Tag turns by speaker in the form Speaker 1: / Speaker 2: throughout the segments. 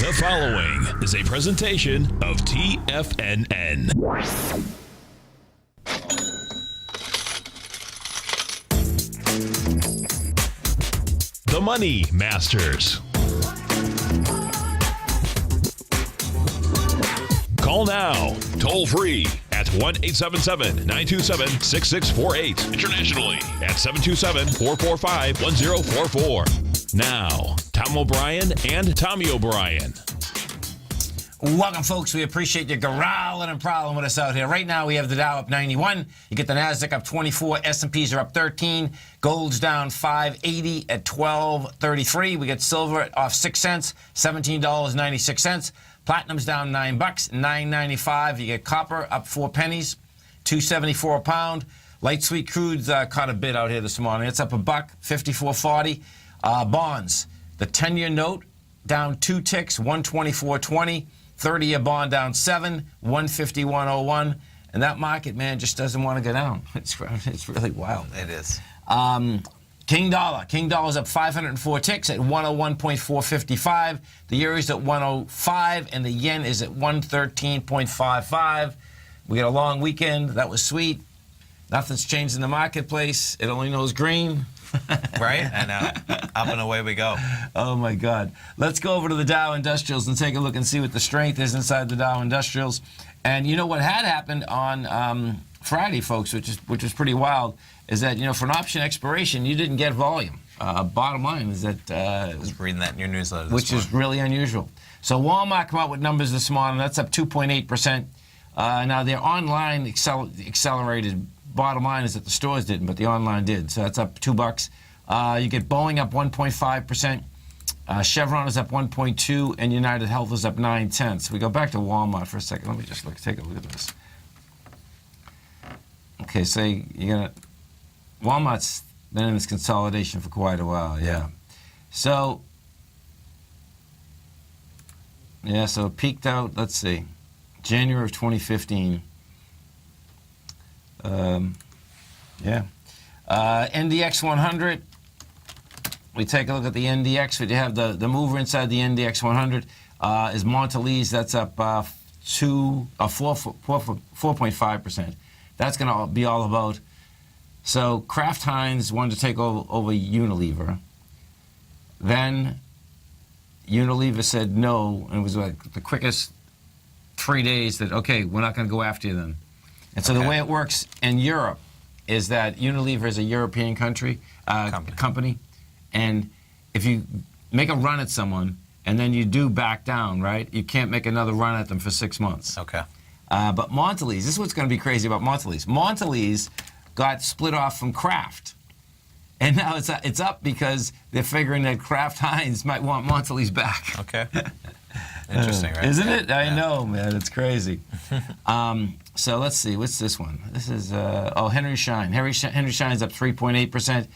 Speaker 1: The following is a presentation of TFNN. The Money Masters. Call now, toll free at 1-877-927-6648. Internationally at 727-445-1044. Now, Tom O'Brien and Tommy O'Brien.
Speaker 2: Welcome, folks. We appreciate you growling and prowling with us out here. Right now, we have the Dow up 91. You get the NASDAQ up 24. S&Ps are up 13. Gold's down 580 at 12.33. We get silver off 6 cents, $17.96. Platinum's down $9, $9.95. You get copper up 4 pennies, $2.74 a pound. Light sweet crude's caught a bid out here this morning. It's up $1, $54.40. Bonds, the 10-year note down 2 ticks, 124.20. 30-year bond down 7, 151.01. And that market, man, just doesn't want to go down. It's really wild.
Speaker 3: It is.
Speaker 2: King Dollar. King Dollar's up 504 ticks at 101.455. The euro's at 105, and the yen is at 113.55. We got a long weekend. That was sweet. Nothing's changed in the marketplace. It only knows green.
Speaker 3: Right? And up and away we go.
Speaker 2: Oh, my God. Let's go over to the Dow Industrials and take a look and see what the strength is inside the Dow Industrials. And you know what had happened on Friday, folks, which is pretty wild, is that, you know, for an option expiration, you didn't get volume. Bottom line is that...
Speaker 3: I was reading that in your newsletter this
Speaker 2: Which
Speaker 3: morning.
Speaker 2: is really unusual. So Walmart come out with numbers this morning. That's up 2.8%. Now, their online accelerated. Bottom line is that the stores didn't, but the online did. So that's up $2. You get Boeing up 1.5%. Chevron is up 1.2%, and United Health is up 9/10. We go back to Walmart for a second. Let me just take a look at this. Okay, so you're gonna. Walmart's been in this consolidation for quite a while. Yeah. So it peaked out. Let's see, January of 2015. NDX 100. We take a look at the NDX. We have the mover inside the NDX 100 is Mondelez. That's up 4.5%. That's going to be all about. So Kraft Heinz wanted to take over Unilever. Then Unilever said no, and it was like the quickest 3 days that, okay, we're not going to go after you then. And so the way it works in Europe is that Unilever is a European company. And if you make a run at someone and then you do back down, right, you can't make another run at them for 6 months.
Speaker 3: Okay.
Speaker 2: But Mondelez, this is what's going to be crazy about Mondelez. Mondelez got split off from Kraft. And now it's up because they're figuring that Kraft Heinz might want Mondelez back.
Speaker 3: Okay. Interesting, right?
Speaker 2: Isn't it? I know, man. It's crazy. So let's see. What's this one? This is, Henry Schein. Henry Schein's up 3.8%,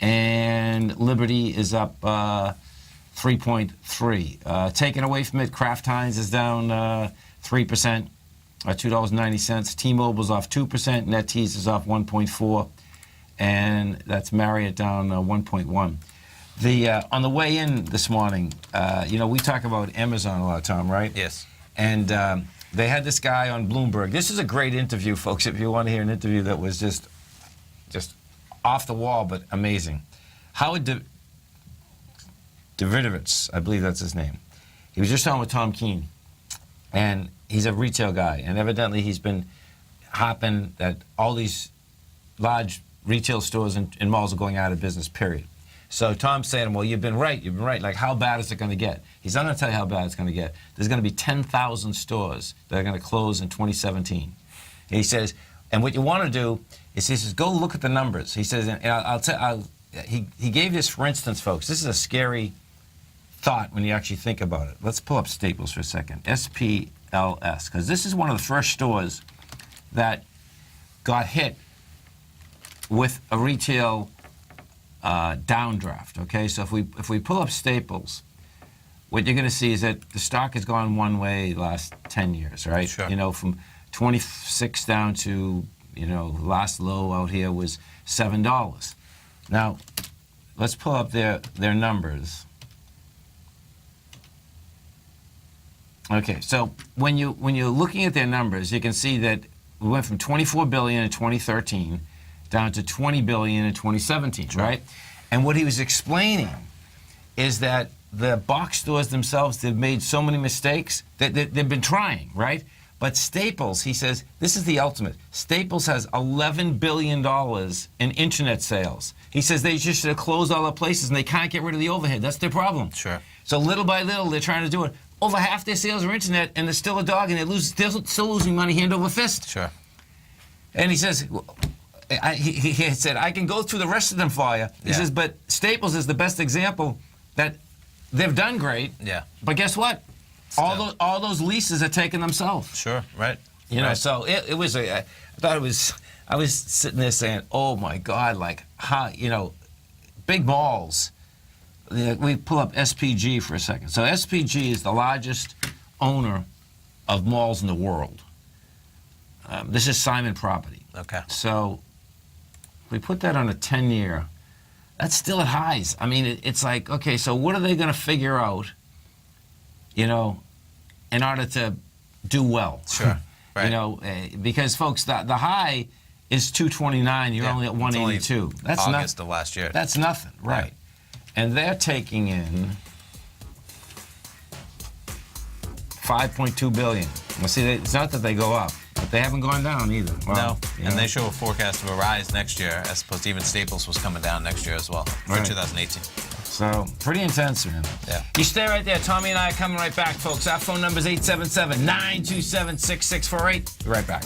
Speaker 2: and Liberty is up 3.3%. Taken away from it, Kraft Heinz is down 3%, $2.90. T-Mobile's off 2%. NetEase is off 1.4%, and that's Marriott down 1.1%. On the way in this morning, we talk about Amazon a lot, Tom, right?
Speaker 3: Yes.
Speaker 2: And they had this guy on Bloomberg. This is a great interview, folks, if you want to hear an interview that was just off the wall, but amazing. Howard Davidovich, I believe that's his name. He was just on with Tom Keene, and he's a retail guy, and evidently he's been hopping that all these large retail stores and malls are going out of business, period. So Tom's saying, well, you've been right. Like, how bad is it going to get? He's not going to tell you how bad it's going to get. There's going to be 10,000 stores that are going to close in 2017. And he says, and what you want to do is, he says, go look at the numbers. He says, and he gave this, for instance, folks. This is a scary thought when you actually think about it. Let's pull up Staples for a second. SPLS, because this is one of the first stores that got hit with a retail downdraft. Okay, so if we pull up Staples, what you're going to see is that the stock has gone one way the last 10 years, right?
Speaker 3: Sure.
Speaker 2: You know, from 26 down to, last low out here was $7. Now, let's pull up their numbers. Okay, so when you're looking at their numbers, you can see that we went from 24 billion in 2013 down to 20 billion in 2017, right? And what he was explaining is that the box stores themselves, they've made so many mistakes that they've been trying, right? But Staples, he says, this is the ultimate. Staples has $11 billion in internet sales. He says they just should have closed all the places and they can't get rid of the overhead. That's their problem.
Speaker 3: Sure.
Speaker 2: So little by little, they're trying to do it. Over half their sales are internet, and they're still a dog, and they're still losing money hand over fist.
Speaker 3: Sure.
Speaker 2: And he says, he said, I can go through the rest of them for you. He says, but Staples is the best example that they've done great.
Speaker 3: Yeah.
Speaker 2: But guess what? All those leases are taking themselves.
Speaker 3: Sure. Right.
Speaker 2: You know, so I was sitting there saying, oh my God, like how, you know, big malls. We pull up SPG for a second. So SPG is the largest owner of malls in the world. This is Simon Property.
Speaker 3: Okay.
Speaker 2: So if we put that on a 10-year, that's still at highs. I mean, it's like, okay, so what are they going to figure out, you know, in order to do well?
Speaker 3: Sure. Right.
Speaker 2: You know, because, folks, the high is 229. You're only at 182. That's
Speaker 3: August of last year.
Speaker 2: That's nothing, right? And they're taking in $5.2 billion. Well, see, it's not that they go up, but they haven't gone down either. Well,
Speaker 3: no, and they show a forecast of a rise next year, as opposed to even Staples was coming down next year as well for 2018.
Speaker 2: So, pretty intense, man.
Speaker 3: Yeah.
Speaker 2: You stay right there. Tommy and I are coming right back, folks. Our phone number is 877-927-6648. Be right back.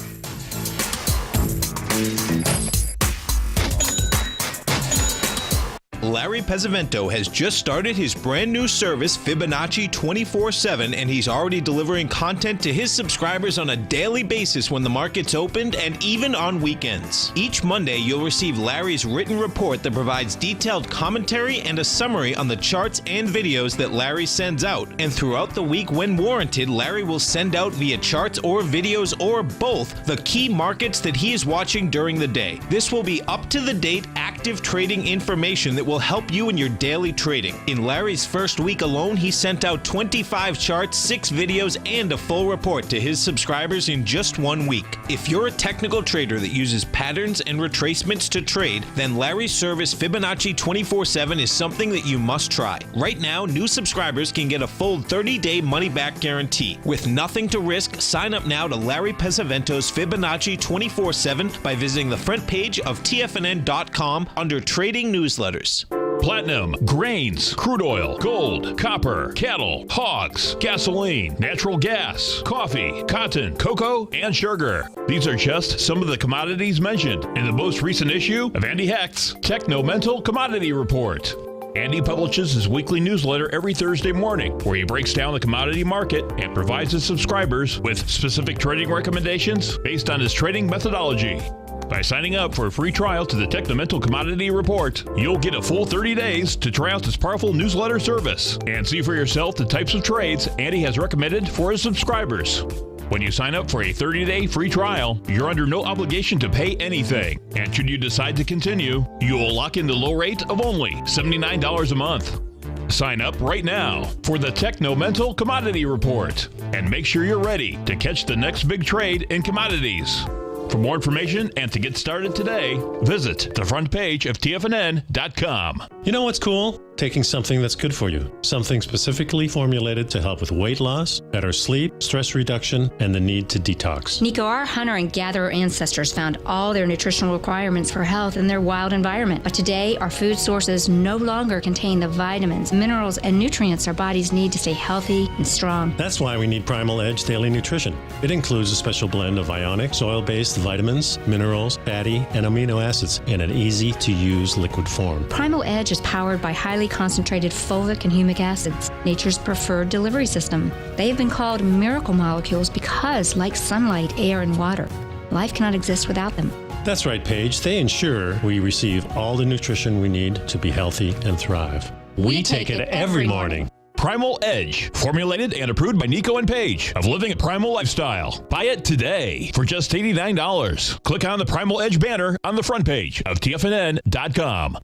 Speaker 4: Larry Pesavento has just started his brand new service, Fibonacci 24/7, and he's already delivering content to his subscribers on a daily basis when the market's opened and even on weekends. Each Monday, you'll receive Larry's written report that provides detailed commentary and a summary on the charts and videos that Larry sends out. And throughout the week, when warranted, Larry will send out via charts or videos or both the key markets that he is watching during the day. This will be up-to-the-date, active trading information that will help you in your daily trading. In Larry's first week alone, he sent out 25 charts, 6 videos, and a full report to his subscribers in just 1 week. If you're a technical trader that uses patterns and retracements to trade, then Larry's service Fibonacci 24/7 is something that you must try. Right now, new subscribers can get a full 30-day money-back guarantee. With nothing to risk, sign up now to Larry Pesavento's Fibonacci 24/7 by visiting the front page of TFNN.com under Trading Newsletters.
Speaker 1: Platinum, grains, crude oil, gold, copper, cattle, hogs, gasoline, natural gas, coffee, cotton, cocoa, and sugar. These are just some of the commodities mentioned in the most recent issue of Andy Hecht's Techno-Mental Commodity Report. Andy publishes his weekly newsletter every Thursday morning, where he breaks down the commodity market and provides his subscribers with specific trading recommendations based on his trading methodology. By signing up for a free trial to the Techno-Mental Commodity Report, you'll get a full 30 days to try out this powerful newsletter service and see for yourself the types of trades Andy has recommended for his subscribers. When you sign up for a 30-day free trial, you're under no obligation to pay anything. And should you decide to continue, you will lock in the low rate of only $79 a month. Sign up right now for the Techno-Mental Commodity Report and make sure you're ready to catch the next big trade in commodities. For more information and to get started today, visit the front page of TFNN.com.
Speaker 5: You know what's cool? Taking something that's good for you. Something specifically formulated to help with weight loss, better sleep, stress reduction, and the need to detox.
Speaker 6: Nico, our hunter and gatherer ancestors found all their nutritional requirements for health in their wild environment. But today, our food sources no longer contain the vitamins, minerals, and nutrients our bodies need to stay healthy and strong.
Speaker 5: That's why we need Primal Edge Daily Nutrition. It includes a special blend of ionic, oil-based vitamins, minerals, fatty, and amino acids in an easy-to-use liquid form.
Speaker 6: Primal Edge is powered by highly concentrated fulvic and humic acids, nature's preferred delivery system. They've been called miracle molecules because, like sunlight, air, and water, life cannot exist without them.
Speaker 5: That's right, Paige. They ensure we receive all the nutrition we need to be healthy and thrive. We take it every morning.
Speaker 1: Primal Edge, formulated and approved by Nico and Paige of Living a Primal Lifestyle. Buy it today for just $89. Click on the Primal Edge banner on the front page of TFNN.com.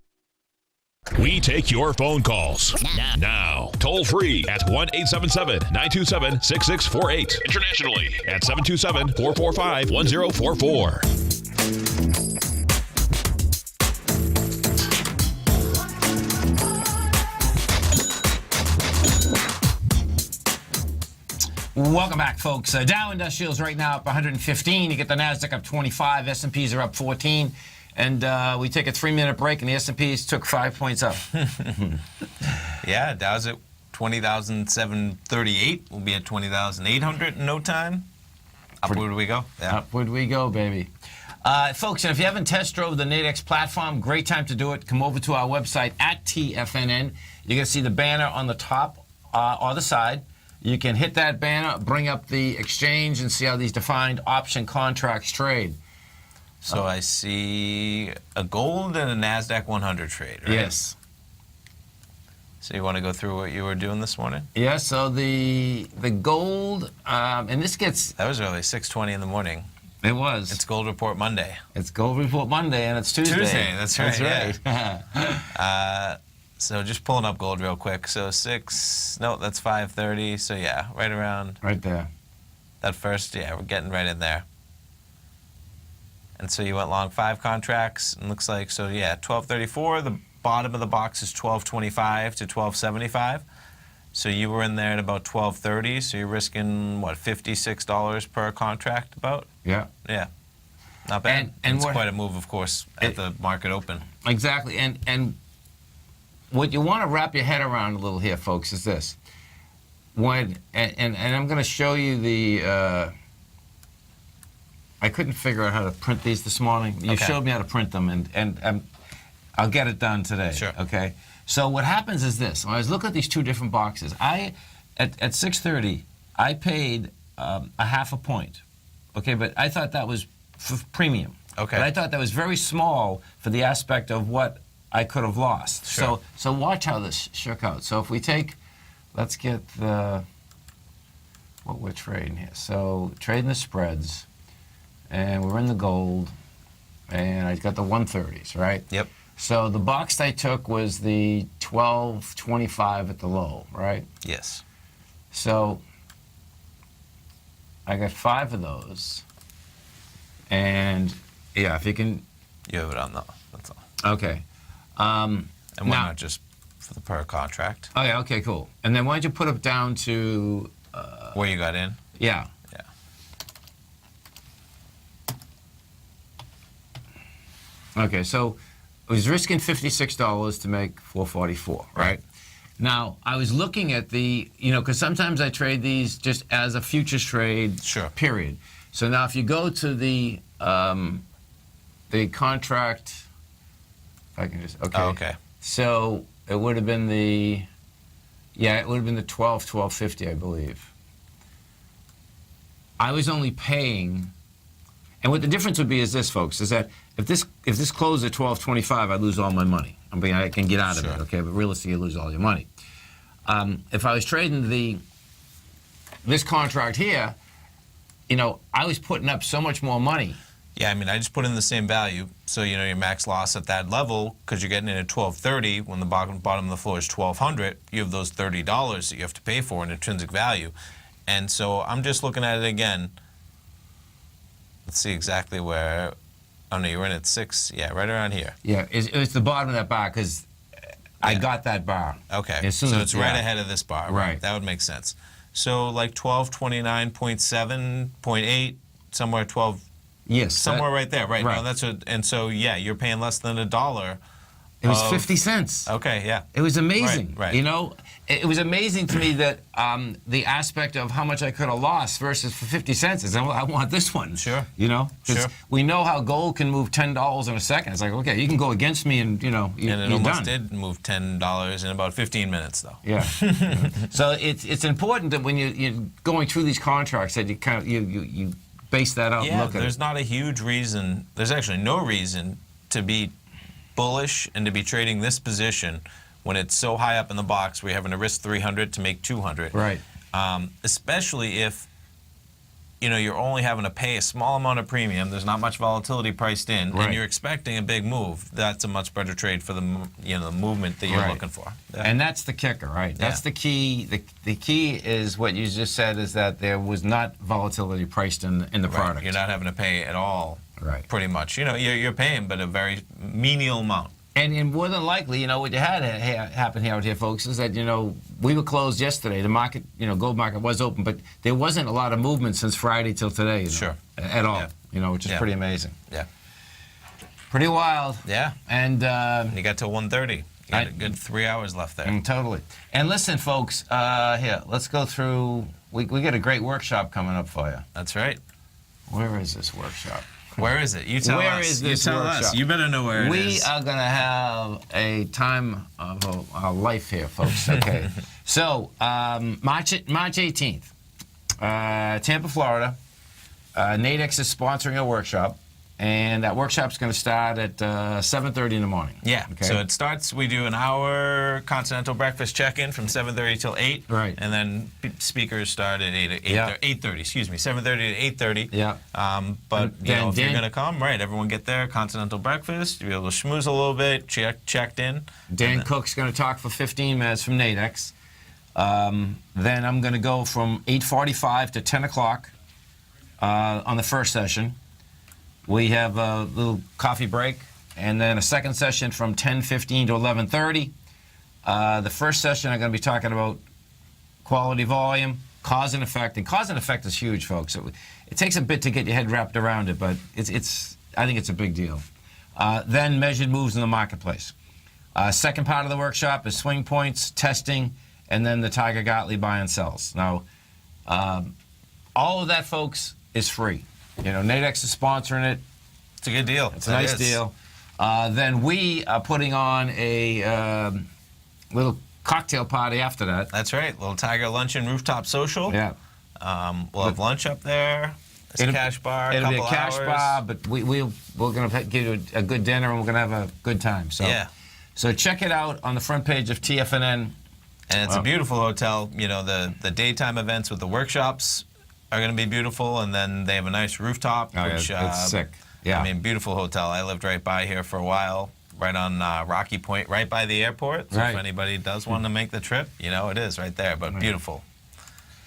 Speaker 1: We take your phone calls now. Toll free at 1-877-927-6648. Internationally at 727-445-1044.
Speaker 2: Welcome back, folks. Dow Industrials right now up 115. You get the Nasdaq up 25. S&Ps are up 14. And we take a 3-minute break, and the S&Ps took 5 points up.
Speaker 3: Yeah, Dow's at 20,738. We'll be at 20,800 in no time. Upward we go. Yeah.
Speaker 2: Upward we go, baby. Folks, and if you haven't test drove the Nadex platform, great time to do it. Come over to our website at TFNN. You're going to see the banner on the top or the side. You can hit that banner, bring up the exchange, and see how these defined option contracts trade.
Speaker 3: So I see a gold and a NASDAQ 100 trade, right?
Speaker 2: Yes.
Speaker 3: So you want to go through what you were doing this morning?
Speaker 2: Yeah, so the gold, and this gets...
Speaker 3: That was early, 6:20 in the morning.
Speaker 2: It was.
Speaker 3: It's Gold Report Monday.
Speaker 2: It's Gold Report Monday, and it's Tuesday.
Speaker 3: That's right.
Speaker 2: That's right.
Speaker 3: Yeah. So just pulling up gold real quick. So that's 5:30. So yeah, right around...
Speaker 2: Right there.
Speaker 3: That first, yeah, we're getting right in there. And so you went long 5 contracts, and looks like, so yeah, 12.34. The bottom of the box is 12.25 to 12.75. So you were in there at about 12.30. So you're risking what, $56 per contract, about?
Speaker 2: Yeah.
Speaker 3: Yeah. Not bad.
Speaker 2: And
Speaker 3: it's quite a move, of course, at the market open.
Speaker 2: Exactly. And what you want to wrap your head around a little here, folks, is this. And I'm going to show you the. I couldn't figure out how to print these this morning. You showed me how to print them, and I'll get it done today.
Speaker 3: Sure.
Speaker 2: Okay. So what happens is this. When I was looking at these 2 different boxes, at 6:30, I paid a half a point. Okay, but I thought that was premium.
Speaker 3: Okay.
Speaker 2: But I thought that was very small for the aspect of what I could have lost.
Speaker 3: Sure.
Speaker 2: So watch how this shook out. So if we take, let's get what we're trading here. So trading the spreads. And we're in the gold, and I got the 130s, right?
Speaker 3: Yep.
Speaker 2: So the box I took was the 12.25 at the low, right?
Speaker 3: Yes.
Speaker 2: So I got 5 of those, and yeah, if you can.
Speaker 3: You have it on that's all.
Speaker 2: Okay.
Speaker 3: And why
Speaker 2: now,
Speaker 3: not just for the per contract?
Speaker 2: Oh yeah. Okay. Cool. And then why don't you put it down to
Speaker 3: where you got in?
Speaker 2: Yeah.
Speaker 3: Yeah.
Speaker 2: Okay, so I was risking $56 to make $444, right? Now, I was looking at because sometimes I trade these just as a futures trade,
Speaker 3: Sure.
Speaker 2: period. So now if you go to the contract, if I can just, okay.
Speaker 3: Oh, okay.
Speaker 2: So it would have been the 12.50, I believe. I was only paying, and what the difference would be is this, folks, is that if this closed at 12.25, I lose all my money. I mean, I can get out of it, okay? But realistically, you lose all your money. If I was trading this contract here, I was putting up so much more money.
Speaker 3: Yeah, I mean, I just put in the same value. So, your max loss at that level, because you're getting in at 12.30, when the bottom of the floor is 1,200, you have those $30 that you have to pay for in intrinsic value. And so I'm just looking at it again. Let's see exactly where. Oh, no, you were in at 6. Yeah, right around here.
Speaker 2: Yeah, it's the bottom of that bar because I got that bar.
Speaker 3: Okay, so it's right ahead of this bar.
Speaker 2: Right.
Speaker 3: That would make sense. So like 1229.7, 0.8, somewhere 12.
Speaker 2: Yes.
Speaker 3: Somewhere right there, right?
Speaker 2: Right.
Speaker 3: No, that's what. And so yeah, you're paying less than $1.
Speaker 2: It was 50 cents.
Speaker 3: Okay, yeah.
Speaker 2: It was amazing.
Speaker 3: Right.
Speaker 2: It was amazing to me that the aspect of how much I could have lost versus for 50 cents is I want this one.
Speaker 3: Sure.
Speaker 2: 'Cause
Speaker 3: Sure.
Speaker 2: we know how gold can move $10 in a second. It's like, okay, you can go against me and,
Speaker 3: And it
Speaker 2: you're
Speaker 3: almost
Speaker 2: done.
Speaker 3: did move $10 in about 15 minutes, though.
Speaker 2: Yeah. So it's important that when you're going through these contracts that you kind of you base that out and
Speaker 3: Yeah,
Speaker 2: look at
Speaker 3: there's
Speaker 2: it.
Speaker 3: not a huge reason. There's actually no reason to be bullish and to be trading this position when it's so high up in the box where you're having to risk 300 to make 200.
Speaker 2: Right.
Speaker 3: Especially if, you're only having to pay a small amount of premium. There's not much volatility priced in,
Speaker 2: Right.
Speaker 3: and you're expecting a big move. That's a much better trade for the the movement that you're
Speaker 2: Right.
Speaker 3: looking for.
Speaker 2: And that's the kicker, right? That's the key. The key is what you just said, is that there was not volatility priced in the
Speaker 3: Right.
Speaker 2: product.
Speaker 3: You're not having to pay at all.
Speaker 2: Right.
Speaker 3: Pretty much. You're paying, but a very menial amount.
Speaker 2: And more than likely, what you had happen out here, folks, is that, we were closed yesterday. The market, gold market was open, but there wasn't a lot of movement since Friday till today.
Speaker 3: Sure.
Speaker 2: At all.
Speaker 3: Yeah.
Speaker 2: Which is pretty amazing.
Speaker 3: Yeah.
Speaker 2: Pretty wild.
Speaker 3: Yeah.
Speaker 2: And
Speaker 3: You got till 1:30. You got a good 3 hours left there.
Speaker 2: Totally. And listen, folks, here, let's go through. We got a great workshop coming up for you.
Speaker 3: That's right.
Speaker 2: Where is this workshop?
Speaker 3: Where is it? You tell us.
Speaker 2: Where is this
Speaker 3: you tell
Speaker 2: workshop?
Speaker 3: us. You better know where it is.
Speaker 2: We are going to have a time of our life here, folks. Okay. So, March 18th, Tampa, Florida. Nadex is sponsoring a workshop, and that workshop's going to start at 7:30 in the morning.
Speaker 3: Yeah.
Speaker 2: Okay.
Speaker 3: So it starts. We do an hour continental breakfast check-in from 7:30 till 8.
Speaker 2: Right.
Speaker 3: And then speakers start at 8:30. Excuse me, 7:30 to 8:30.
Speaker 2: Yeah.
Speaker 3: But
Speaker 2: And then
Speaker 3: if you're
Speaker 2: Dan-
Speaker 3: gonna come, right? Everyone get there. Continental breakfast. You'll be able to schmooze a little bit. Checked in.
Speaker 2: Dan Cook's going to talk for 15 minutes from Nadex. Then I'm going to go from 8:45 to 10 o'clock on the first session. We have a little coffee break, and then a second session from 10:15 to 11:30. The first session, I'm going to be talking about quality volume, cause and effect. And cause and effect is huge, folks. It takes a bit to get your head wrapped around it, but I think it's a big deal. Then measured moves in the marketplace. Second part of the workshop is swing points, testing, and then the Tiger Gottlieb buy and sells. Now, all of that, folks, is free. Nadex is sponsoring it.
Speaker 3: It's a good deal.
Speaker 2: It's a nice deal. Then we are putting on a little cocktail party after that.
Speaker 3: That's right. Little Tiger Luncheon Rooftop Social.
Speaker 2: Yeah.
Speaker 3: We'll have lunch up there. It's a cash bar.
Speaker 2: It'll be a
Speaker 3: couple
Speaker 2: cash
Speaker 3: hours.
Speaker 2: bar, but we're going to give you a good dinner, and we're going to have a good time. So,
Speaker 3: Yeah.
Speaker 2: So check it out on the front page of TFNN.
Speaker 3: And it's a beautiful hotel. The daytime events with the workshops are going to be beautiful, and then they have a nice rooftop, which
Speaker 2: it's sick. Yeah.
Speaker 3: I mean, beautiful hotel. I lived right by here for a while, right on Rocky Point, right by the airport. So
Speaker 2: Right.
Speaker 3: if anybody does want to make the trip, it is right there, but beautiful.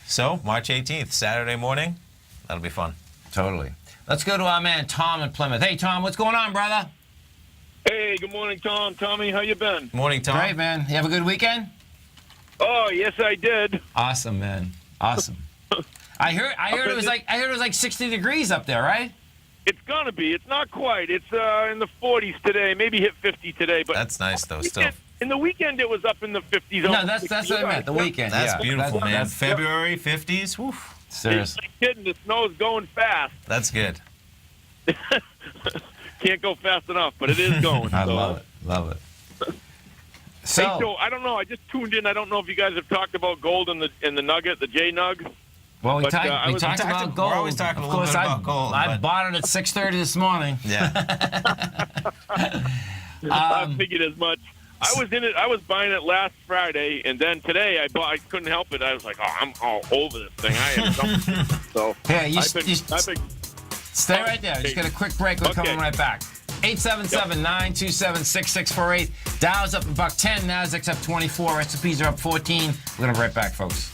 Speaker 3: So March 18th, Saturday morning, that'll be fun.
Speaker 2: Totally. Let's go to our man Tom in Plymouth. Hey, Tom, what's going on, brother?
Speaker 7: Hey, good morning, Tom. Tommy, how you been?
Speaker 3: Morning, Tom.
Speaker 2: Great, man. You have a good weekend?
Speaker 7: Oh, yes, I did.
Speaker 2: Awesome, man. Awesome. I heard it was like 60 degrees up there, right?
Speaker 7: It's gonna be. It's not quite. It's in the 40s today. Maybe hit 50 today. But
Speaker 3: That's nice, though, still.
Speaker 7: in the weekend, it was up in the 50s.
Speaker 2: No,
Speaker 7: almost
Speaker 2: that's what I meant. The weekend.
Speaker 3: That's
Speaker 2: yeah.
Speaker 3: beautiful, man.
Speaker 2: That's
Speaker 3: February 50s. Woo.
Speaker 2: seriously.
Speaker 7: Ain't kidding. The snow's going fast.
Speaker 3: That's good.
Speaker 7: Can't go fast enough, but it is going.
Speaker 2: I
Speaker 7: so.
Speaker 2: love it. Love it.
Speaker 7: Hey, so I don't know. I just tuned in. I don't know if you guys have talked about gold in the Nugget, the J Nug.
Speaker 2: Well, we
Speaker 7: But,
Speaker 2: talked
Speaker 7: we
Speaker 2: about
Speaker 3: we're
Speaker 2: gold.
Speaker 3: always talking a
Speaker 2: of
Speaker 3: little
Speaker 2: course,
Speaker 3: bit about gold,
Speaker 2: I
Speaker 3: but-
Speaker 2: bought it at 6:30 this morning.
Speaker 3: Yeah.
Speaker 7: I figured as much. I was in it. I was buying it last Friday, and then today I couldn't help it. I was like, "Oh, I'm all over this thing. I am." Something. So
Speaker 2: Here, you
Speaker 7: I've been
Speaker 2: stay right there. Just get a quick break. We're
Speaker 7: Okay.
Speaker 2: coming right back. 877-927-6648. Dow's up $110. Nasdaq's up 24. S&Ps are up 14. We're going to be right back, folks.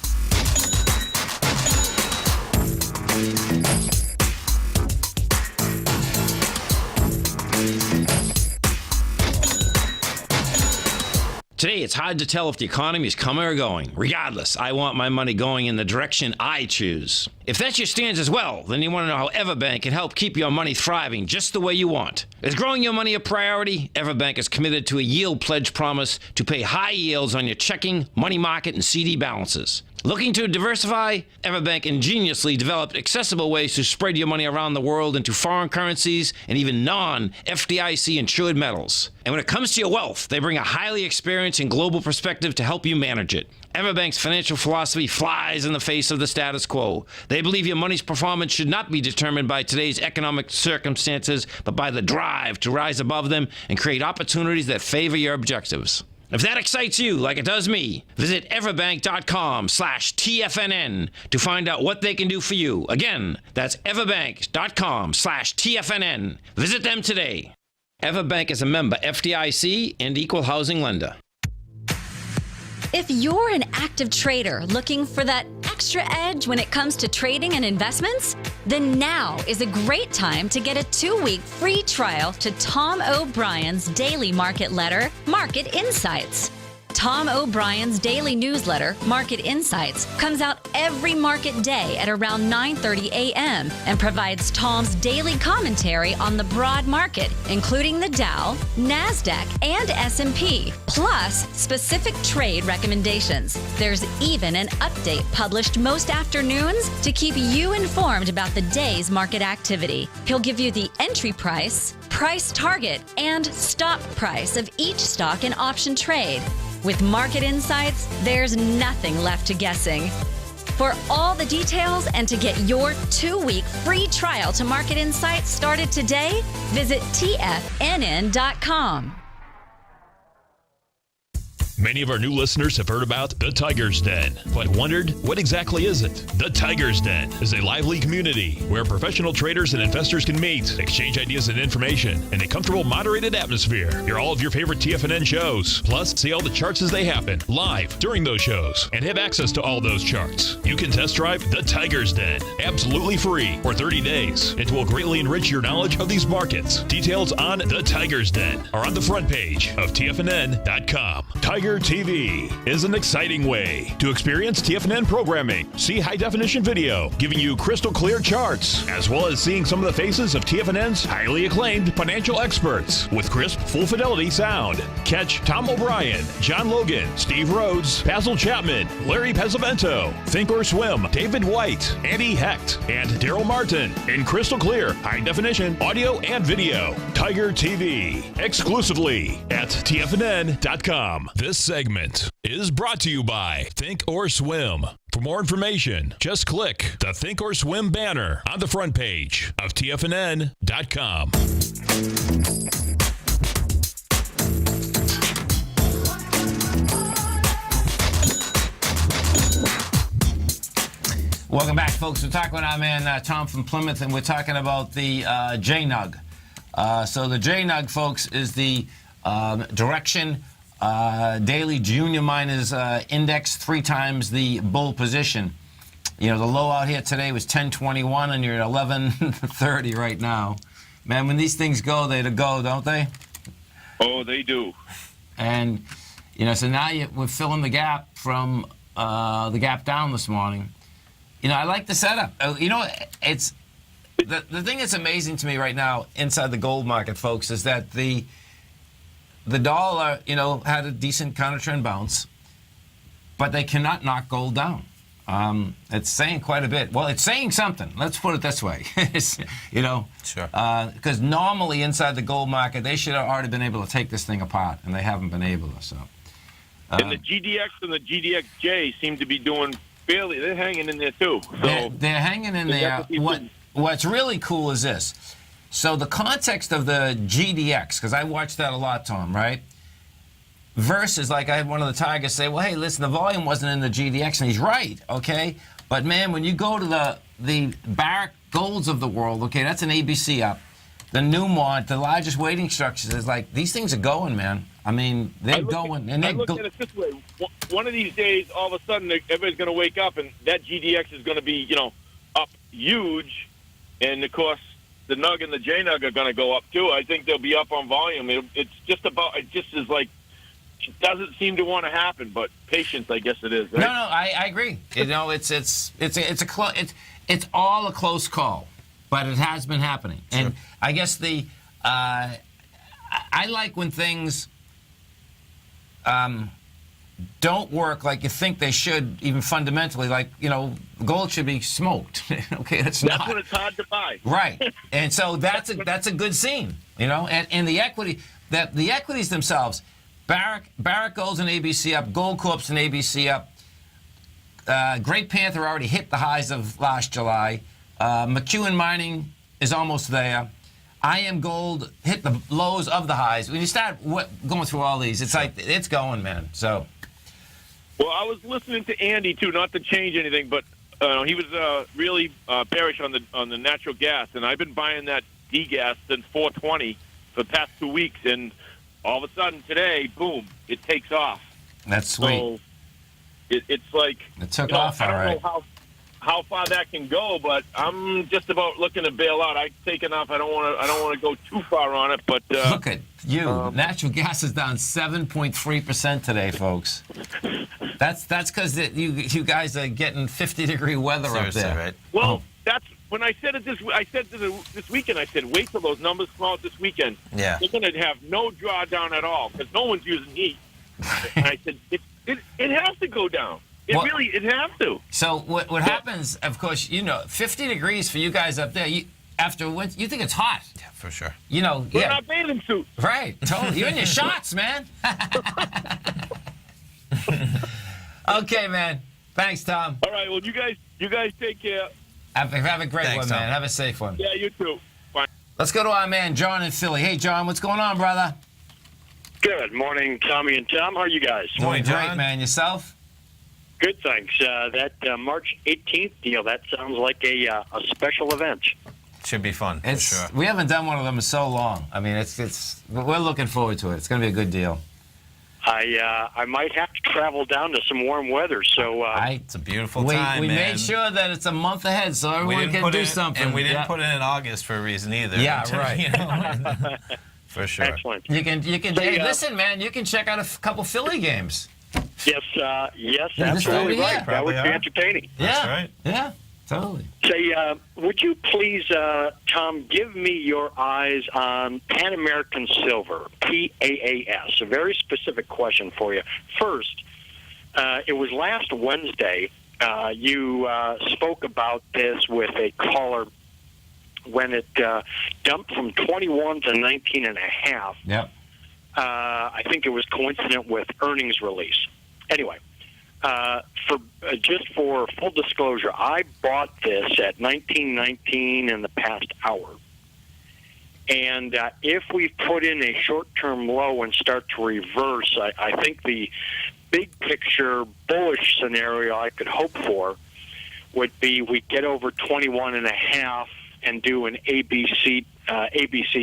Speaker 8: Today, it's hard to tell if the economy is coming or going. Regardless, I want my money going in the direction I choose. If that's your stance as well, then you want to know how Everbank can help keep your money thriving just the way you want. Is growing your money a priority? Everbank is committed to a yield pledge promise to pay high yields on your checking, money market, and CD balances. Looking to diversify? Everbank ingeniously developed accessible ways to spread your money around the world into foreign currencies and even non-FDIC insured metals. And when it comes to your wealth, they bring a highly experienced and global perspective to help you manage it. Everbank's financial philosophy flies in the face of the status quo. They believe your money's performance should not be determined by today's economic circumstances, but by the drive to rise above them and create opportunities that favor your objectives. If that excites you like it does me, visit everbank.com/TFNN to find out what they can do for you. Again, that's everbank.com/TFNN. Visit them today. Everbank is a member FDIC and equal housing lender.
Speaker 9: If you're an active trader looking for that extra edge when it comes to trading and investments, then now is a great time to get a 2-week free trial to Tom O'Brien's daily market letter, Market Insights. Tom O'Brien's daily newsletter, Market Insights, comes out every market day at around 9:30 a.m. and provides Tom's daily commentary on the broad market, including the Dow, NASDAQ, and S&P, plus specific trade recommendations. There's even an update published most afternoons to keep you informed about the day's market activity. He'll give you the entry price, price target, and stop price of each stock and option trade. With Market Insights, there's nothing left to guessing. For all the details and to get your 2-week free trial to Market Insights started today, visit TFNN.com.
Speaker 1: Many of our new listeners have heard about the Tiger's Den, but wondered, what exactly is it? The Tiger's Den is a lively community where professional traders and investors can meet, exchange ideas and information in a comfortable, moderated atmosphere. Hear all of your favorite TFNN shows, plus see all the charts as they happen live during those shows, and have access to all those charts. You can test drive the Tiger's Den absolutely free for 30 days. It will greatly enrich your knowledge of these markets. Details on the Tiger's Den are on the front page of TFNN.com. Tiger TV is an exciting way to experience TFNN programming. See high-definition video giving you crystal clear charts, as well as seeing some of the faces of TFNN's highly acclaimed financial experts with crisp, full-fidelity sound. Catch Tom O'Brien, John Logan, Steve Rhodes, Basil Chapman, Larry Pesavento, Think or Swim, David White, Andy Hecht, and Daryl Martin in crystal clear, high-definition audio and video. Tiger TV, exclusively at TFNN.com. This segment is brought to you by Think or Swim. For more information, just click the Think or Swim banner on the front page of TFNN.com.
Speaker 2: Welcome back, folks. We're talking with our man Tom from Plymouth, and we're talking about the JNUG. So the JNUG, folks, is the direction daily junior miners index, 3 times the bull position. You know, the low out here today was 1021, and you're at 1130 right now. Man, when these things go, they go, don't they?
Speaker 7: Oh, they do.
Speaker 2: And, you know, so now we're filling the gap from the gap down this morning. You know, I like the setup. You know, it's the thing that's amazing to me right now inside the gold market, folks, is that the dollar, you know, had a decent counter-trend bounce, but they cannot knock gold down. It's saying quite a bit. Well, it's saying something. Let's put it this way. You know,
Speaker 3: Sure.
Speaker 2: Because normally inside the gold market, they should have already been able to take this thing apart, and they haven't been able to. So,
Speaker 7: and the GDX and the GDXJ seem to be doing fairly. They're hanging in there too. So
Speaker 2: they're hanging in there. What's really cool is this. So the context of the GDX, because I watched that a lot, Tom, right? Versus, like, I had one of the Tigers say, well, hey, listen, the volume wasn't in the GDX, and he's right, okay? But, man, when you go to the Barrick Golds of the world, okay, that's an ABC up. The Newmont, the largest weighting structures, is like, these things are going, man. I mean, they're going. And
Speaker 7: I look at it this way. One of these days, all of a sudden, everybody's going to wake up, and that GDX is going to be, you know, up huge. And, of course, the NUG and the JNUG are going to go up, too. I think they'll be up on volume. It just is like, it doesn't seem to want to happen, but patience, I guess it is. Right?
Speaker 2: No, I agree. You know, it's all a close call, but it has been happening. Sure. And I guess I like when things don't work like you think they should, even fundamentally. Like, you know, gold should be smoked. Okay, that's not.
Speaker 7: When it's hard to buy.
Speaker 2: Right, and so that's a good scene, you know. And the equities themselves, Barrick Gold's an ABC up, Gold Corp's an ABC up. Great Panther already hit the highs of last July. McEwen Mining is almost there. IM Gold hit the lows of the highs. When you start going through all these, it's like it's going, man. So,
Speaker 7: well, I was listening to Andy too, not to change anything, but he was really bearish on the natural gas, and I've been buying that D-gas since 420 for the past 2 weeks, and all of a sudden today, boom, it takes off.
Speaker 2: that's sweet.
Speaker 7: So it's like
Speaker 2: It took off,
Speaker 7: I
Speaker 2: all
Speaker 7: don't
Speaker 2: right.
Speaker 7: know how far that can go, but I'm just about looking to bail out. I've taken off. I don't want to go too far on it, but
Speaker 2: Look at you. Natural gas is down 7.3% today, folks. That's because you guys are getting 50-degree weather
Speaker 3: Seriously,
Speaker 2: up there.
Speaker 3: right?
Speaker 7: well, that's when I said it this weekend. I said, wait till those numbers come out this weekend.
Speaker 3: Yeah.
Speaker 7: They're going to have no drawdown at all because no one's using heat. And I said, it has to go down. It has to.
Speaker 2: So what happens, of course, 50 degrees for you guys up there, after winter, you think it's hot.
Speaker 3: Yeah, for sure.
Speaker 7: We're in our bathing suits.
Speaker 2: Right, totally. You're in your shorts, man. Okay, man. Thanks, Tom.
Speaker 7: All right, well, you guys take care.
Speaker 2: Have a great
Speaker 3: Thanks,
Speaker 2: one,
Speaker 3: Tom.
Speaker 2: man. Have a safe one.
Speaker 7: Yeah, you too. Bye.
Speaker 2: Let's go to our man, John in Philly. Hey, John, what's going on, brother?
Speaker 10: Good morning, Tommy and Tom. How are you guys?
Speaker 3: Morning,
Speaker 2: Doing great,
Speaker 3: John.
Speaker 2: man. Yourself?
Speaker 10: Good, thanks. That March 18th deal, that sounds like a special event.
Speaker 3: Should be fun, for sure.
Speaker 2: We haven't done one of them in so long. I mean, we're looking forward to it. It's going to be a good deal.
Speaker 10: I might have to travel down to some warm weather, so
Speaker 3: It's a beautiful time,
Speaker 2: we
Speaker 3: man.
Speaker 2: made sure that it's a month ahead so everyone can do something.
Speaker 3: And we didn't
Speaker 2: Yeah.
Speaker 3: put it in August for a reason either.
Speaker 2: Yeah, right.
Speaker 3: You know? For sure.
Speaker 10: excellent.
Speaker 2: You can.
Speaker 10: Hey,
Speaker 2: Hey, listen, man. You can check out a couple Philly games.
Speaker 10: Yes,
Speaker 2: Yeah, this
Speaker 10: absolutely
Speaker 2: over
Speaker 10: right.
Speaker 2: here.
Speaker 10: That
Speaker 3: Probably
Speaker 10: would be
Speaker 3: are.
Speaker 10: entertaining.
Speaker 3: That's
Speaker 2: Yeah.
Speaker 3: right.
Speaker 2: Yeah. Totally.
Speaker 10: Say, would you please, Tom, give me your eyes on Pan American Silver, PAAS? A very specific question for you. First, it was last Wednesday. You spoke about this with a caller when it dumped from 21 to 19 and a half.
Speaker 2: Yep.
Speaker 10: I think it was coincident with earnings release. Anyway, just for full disclosure, I bought this at 19.19 in the past hour. And if we put in a short-term low and start to reverse, I think the big picture bullish scenario I could hope for would be we get over 21 and a half and do an ABC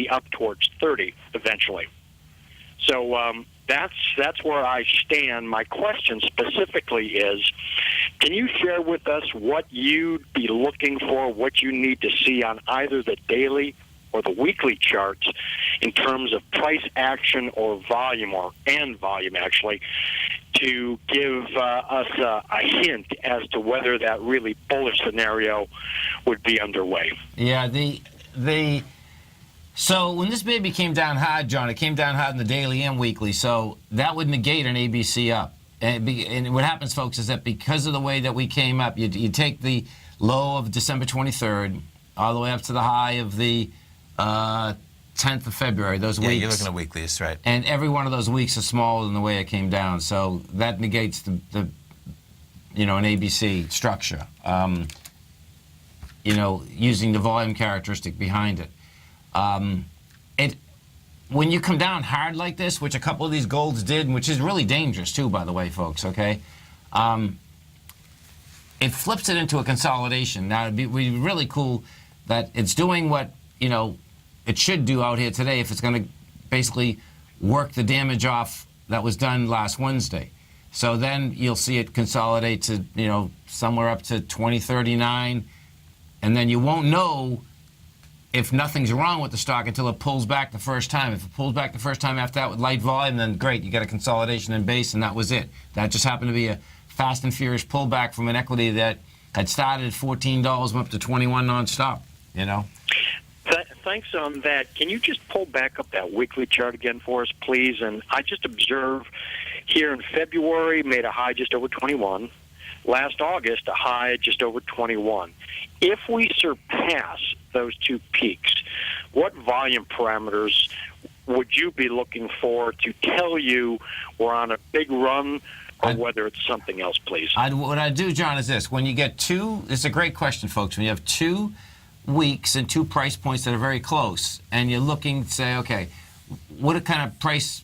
Speaker 10: up towards 30 eventually. So that's where I stand. My question specifically is, can you share with us what you'd be looking for, what you need to see on either the daily or the weekly charts in terms of price action or volume, actually, to give us a hint as to whether that really bullish scenario would be underway?
Speaker 2: Yeah. So when this baby came down hard, John, it came down hard in the daily and weekly. So that would negate an ABC up. And what happens, folks, is that because of the way that we came up, you take the low of December 23rd all the way up to the high of the 10th of February, those
Speaker 3: Yeah,
Speaker 2: weeks.
Speaker 3: you're looking at weeklies, right?
Speaker 2: And every one of those weeks is smaller than the way it came down. So that negates the an ABC structure, using the volume characteristic behind it. When you come down hard like this, which a couple of these golds did, which is really dangerous too, by the way, folks, okay? It flips it into a consolidation. Now, it'd be really cool that it's doing what, it should do out here today if it's going to basically work the damage off that was done last Wednesday. So then you'll see it consolidate to, somewhere up to 2039, and then you won't know if nothing's wrong with the stock until it pulls back the first time. If it pulls back the first time after that with light volume, then great, you got a consolidation in base, and that was it. That just happened to be a fast and furious pullback from an equity that had started at $14, went up to 21 nonstop,
Speaker 10: Thanks on that. Can you just pull back up that weekly chart again for us, please? And I just observed here in February, made a high just over 21. Last August, a high just over 21. If we surpass those two peaks, what volume parameters would you be looking for to tell you we're on a big run, or whether it's something else, please?
Speaker 2: What I do, John, is this. When you get it's a great question, folks. When you have two weeks and 2 price points that are very close, and you're looking to say, okay, what kind of price?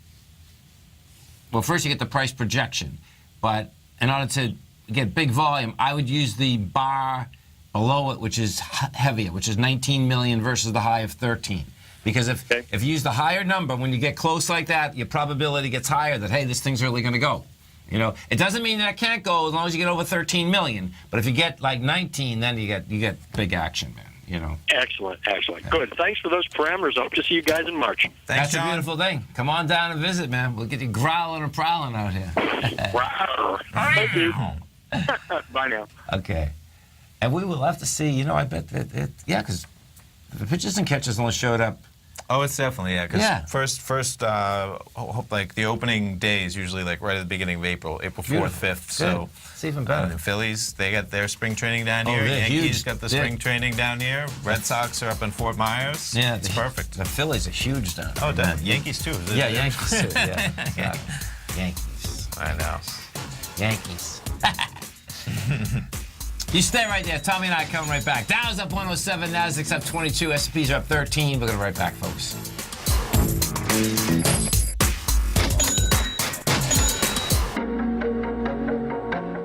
Speaker 2: Well, first you get the price projection, but in order to get big volume, I would use the bar below it, which is heavier, which is 19 million versus the high of 13. Because if you use the higher number, when you get close like that, your probability gets higher that, hey, this thing's really going to go. You know, it doesn't mean that it can't go as long as you get over 13 million. But if you get like 19, then you get big action, man. You know.
Speaker 10: Excellent. Good. Thanks for those parameters. I hope to see you guys in March.
Speaker 3: Thanks,
Speaker 2: That's a beautiful thing. Come on down and visit, man. We'll get you growling and prowling out here.
Speaker 10: Thank you. Bye now.
Speaker 2: Okay. And we will have to see, you know, I bet that, because the pitchers and catchers only showed up.
Speaker 3: Oh, it's definitely, because first, like the opening day is usually like right at the beginning of April 4th, 5th. So
Speaker 2: it's even better.
Speaker 3: The Phillies, they got their spring training down here.
Speaker 2: they're
Speaker 3: Yankees
Speaker 2: huge.
Speaker 3: got the spring training down here. Red Sox are up in Fort Myers.
Speaker 2: Yeah,
Speaker 3: it's perfect.
Speaker 2: The Phillies are huge down there.
Speaker 3: Oh, damn. Yankees too.
Speaker 2: Yeah, Yankees too. Yeah, exactly. Yankees.
Speaker 3: I know.
Speaker 2: Yankees. You stay right there. Tommy and I coming right back. Dow's up 107, Nasdaq's up 22, S&P's are up 13. We're going to be right back, folks.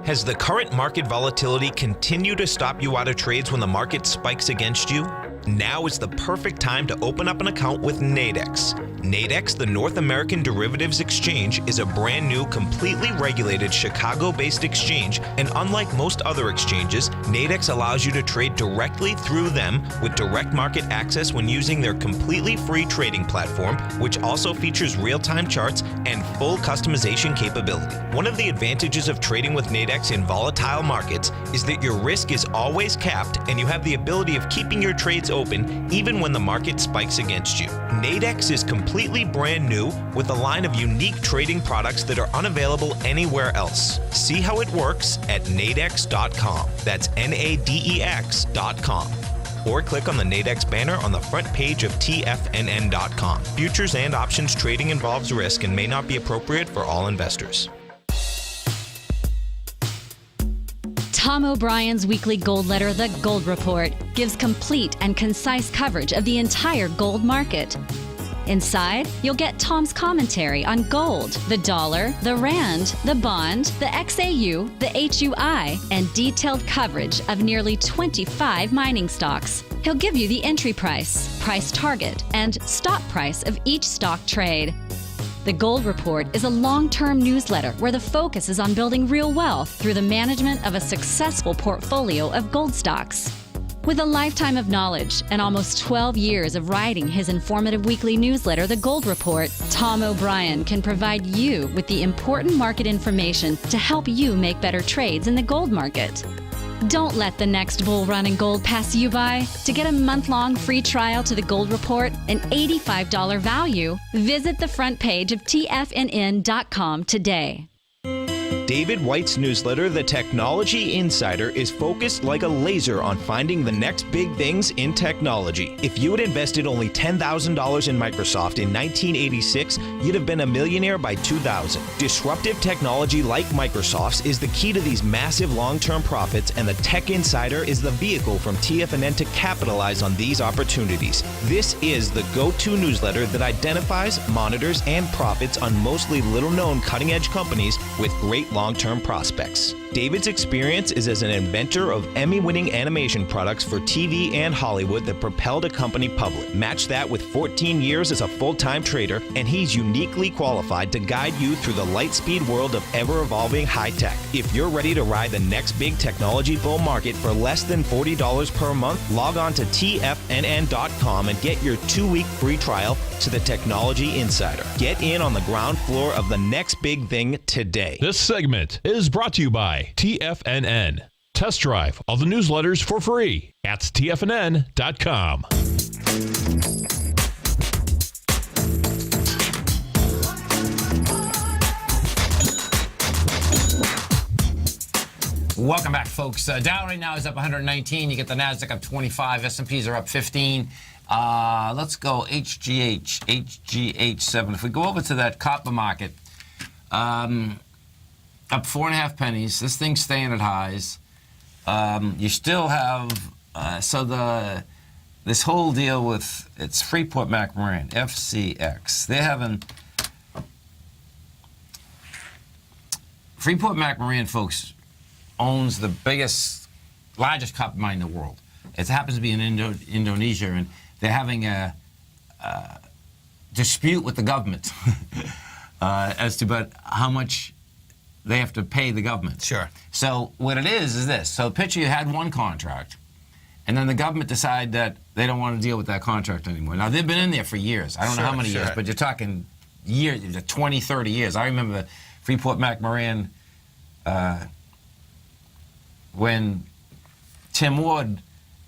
Speaker 4: Has the current market volatility continued to stop you out of trades when the market spikes against you? Now is the perfect time to open up an account with Nadex. Nadex, the North American Derivatives Exchange, is a brand new, completely regulated Chicago-based exchange, and unlike most other exchanges, Nadex allows you to trade directly through them with direct market access when using their completely free trading platform, which also features real-time charts and full customization capability. One of the advantages of trading with Nadex in volatile markets is that your risk is always capped and you have the ability of keeping your trades open even when the market spikes against you. Nadex is completely brand new with a line of unique trading products that are unavailable anywhere else. See how it works at nadex.com. That's NADEX.com. Or click on the Nadex banner on the front page of TFNN.com. Futures and options trading involves risk and may not be appropriate for all investors.
Speaker 9: Tom O'Brien's weekly gold letter, The Gold Report, gives complete and concise coverage of the entire gold market. Inside, you'll get Tom's commentary on gold, the dollar, the rand, the bond, the XAU, the HUI, and detailed coverage of nearly 25 mining stocks. He'll give you the entry price, price target, and stop price of each stock trade. The Gold Report is a long-term newsletter where the focus is on building real wealth through the management of a successful portfolio of gold stocks. With a lifetime of knowledge and almost 12 years of writing his informative weekly newsletter, The Gold Report, Tom O'Brien can provide you with the important market information to help you make better trades in the gold market. Don't let the next bull run in gold pass you by. To get a month-long free trial to The Gold Report, an $85 value, visit the front page of TFNN.com today.
Speaker 4: David White's newsletter, The Technology Insider, is focused like a laser on finding the next big things in technology. If you had invested only $10,000 in Microsoft in 1986, you'd have been a millionaire by 2000. Disruptive technology like Microsoft's is the key to these massive long-term profits, and the Tech Insider is the vehicle from TFNN to capitalize on these opportunities. This is the go-to newsletter that identifies, monitors, and profits on mostly little-known cutting-edge companies with great long-term prospects. David's experience is as an inventor of Emmy-winning animation products for TV and Hollywood that propelled a company public. Match that with 14 years as a full-time trader, and he's uniquely qualified to guide you through the light-speed world of ever-evolving high-tech. If you're ready to ride the next big technology bull market for less than $40 per month, log on to TFNN.com and get your 2-week free trial to the Technology Insider. Get in on the ground floor of the next big thing today.
Speaker 1: This segment is brought to you by TFNN. Test drive all the newsletters for free at TFNN.com.
Speaker 2: Welcome back, folks. Dow right now is up 119. You get the Nasdaq up 25. S&Ps are up 15. Let's go HGH7. If we go over to that copper market, up 4.5 pennies. This thing's staying at highs. You still have, so the this whole deal with, it's Freeport McMoran, FCX. They're having, Freeport McMoran, folks, owns the largest copper mine in the world. It happens to be in Indonesia, and they're having a dispute with the government as to about how much they have to pay the government.
Speaker 3: Sure.
Speaker 2: So what it is this. So picture you had one contract, and then the government decided that they don't want to deal with that contract anymore. Now, they've been in there for years. I don't know how many years, but you're talking years, 20, 30 years. I remember Freeport McMoran when Tim Ward